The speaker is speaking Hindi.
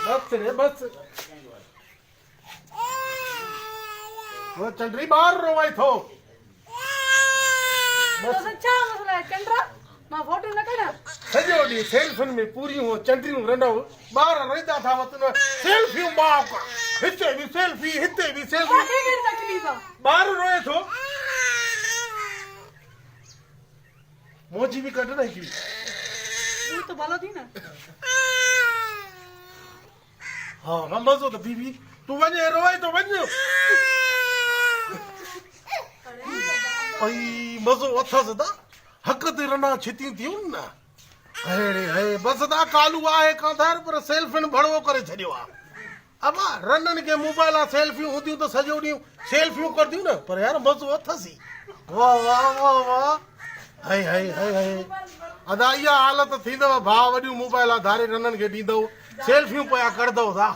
बस रे बस वो चंद्री बाहर रोवाई थो बस अच्छा मसला है चंद्रा मां फोटो न कढा सजो डी सेल्फिन में पूरी हो चंद्री रनो बाहर रहता था वतन सेल्फी मां का हिते भी सेल्फी तकलीफ बाहर रोए थो मोजी भी कढ नहीं की वो तो भलो थी ना हाँ हम मजो तो बीबी तू वने रोए तो वने आई मजो अथस दा हक ते रना छिती थियूं न अरे हे बस दा कालू आहे कांधार पर सेल्फिन भड़वो करे छडियो आ अबा रनन के मोबाइल सेल्फियूं हुदियूं तो सजो डी सेल्फियूं करदियूं न पर यार मजो अथसी वाह वाह वाह वाह हाय हाय हाय हाय अदा इहा हालत थींदव भाउ वॾियूं मोबाइल धारे रननि खे ॾींदव सेल्फियूं पिया करदव था